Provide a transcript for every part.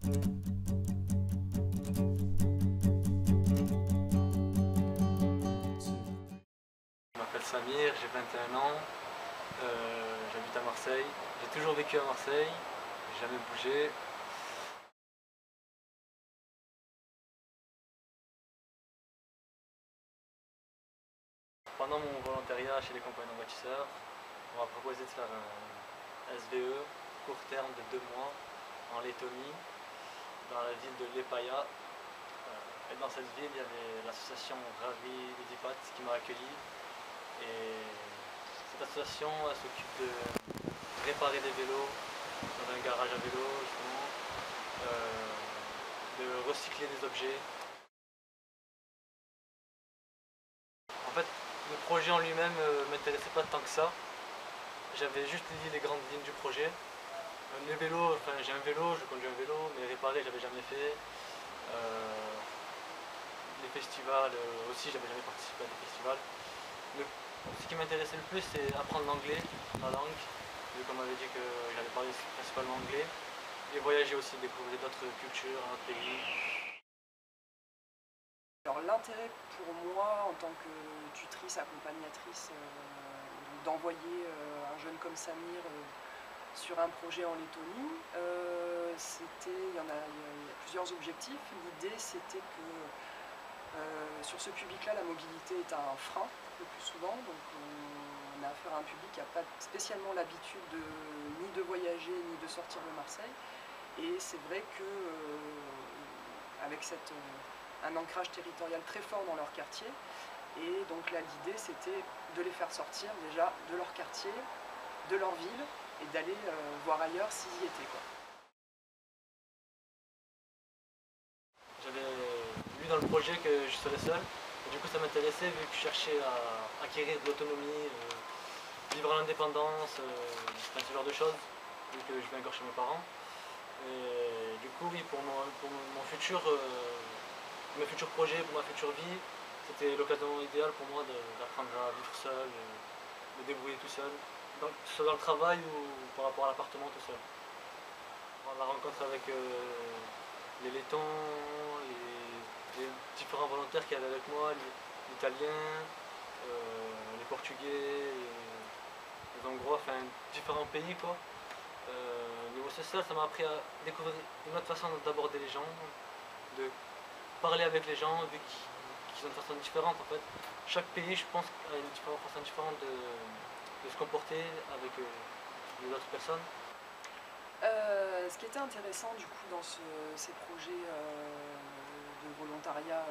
Je m'appelle Samir, j'ai 21 ans, j'habite à Marseille. J'ai toujours vécu à Marseille, j'ai jamais bougé. Pendant mon volontariat chez les compagnons bâtisseurs, on m'a proposé de faire un SVE court terme de 2 mois en Lettonie, dans la ville de Liepaja. Et dans cette ville, il y avait l'association Ravi Lidipat qui m'a accueilli. Et cette association s'occupe de réparer des vélos dans un garage à vélo, justement, de recycler des objets. En fait, le projet en lui-même ne m'intéressait pas tant que ça. J'avais juste lu les grandes lignes du projet. Les vélos, enfin j'ai un vélo, je conduis un vélo, mais réparer j'avais jamais fait. Les festivals aussi, j'avais jamais participé à des festivals. Ce qui m'intéressait le plus, c'est apprendre l'anglais, la langue, vu qu'on m'avait dit que j'allais parler principalement anglais, et voyager aussi, découvrir d'autres cultures, un autre pays. Alors l'intérêt pour moi en tant que tutrice, accompagnatrice, d'envoyer un jeune comme Samir sur un projet en Lettonie, il y a plusieurs objectifs. L'idée c'était que sur ce public-là, la mobilité est un frein le plus souvent, donc on a affaire à un public qui n'a pas spécialement l'habitude ni de voyager ni de sortir de Marseille. Et c'est vrai que avec un ancrage territorial très fort dans leur quartier, et donc là l'idée c'était de les faire sortir déjà de leur quartier, de leur ville, et d'aller voir ailleurs s'ils y étaient, quoi. J'avais lu dans le projet que je serais seul, et du coup ça m'intéressait vu que je cherchais à acquérir de l'autonomie, vivre en indépendance, ce genre de choses, vu que je viens encore chez mes parents. Et du coup oui, pour mon futur, mes futurs projets, pour ma future vie, c'était l'occasion idéale pour moi d'apprendre à vivre seul, me débrouiller tout seul, que ce soit dans le travail ou par rapport à l'appartement tout seul. La rencontre avec les Lettons, les différents volontaires qui avaient avec moi, les Italiens, les Portugais, les Hongrois, enfin différents pays quoi. Au niveau social, ça m'a appris à découvrir une autre façon d'aborder les gens, de parler avec les gens, vu qu'ils ont une façon différente en fait. Chaque pays, je pense, a une façon différente de se comporter avec les autres personnes. Ce qui était intéressant du coup dans ces projets de volontariat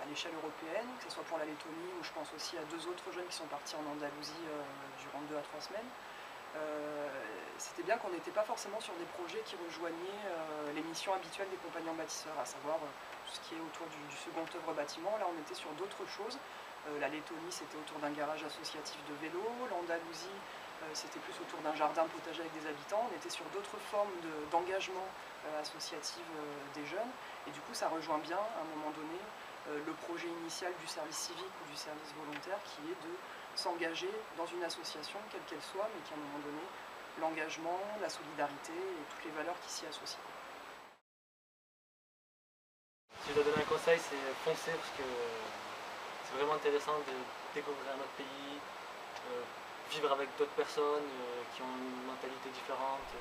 à l'échelle européenne, que ce soit pour la Lettonie ou je pense aussi à 2 autres jeunes qui sont partis en Andalousie durant 2 à 3 semaines, c'était bien qu'on n'était pas forcément sur des projets qui rejoignaient les missions habituelles des compagnons bâtisseurs, à savoir tout ce qui est autour du second œuvre bâtiment. Là on était sur d'autres choses. La Lettonie c'était autour d'un garage associatif de vélo, l'Andalousie c'était plus autour d'un jardin potager avec des habitants. On était sur d'autres formes d'engagement associatif des jeunes, et du coup ça rejoint bien à un moment donné le projet initial du service civique ou du service volontaire, qui est de s'engager dans une association, quelle qu'elle soit, mais qui à un moment donné, l'engagement, la solidarité et toutes les valeurs qui s'y associent. Si je dois donner un conseil, c'est foncer parce que c'est vraiment intéressant de découvrir un autre pays, vivre avec d'autres personnes qui ont une mentalité différente.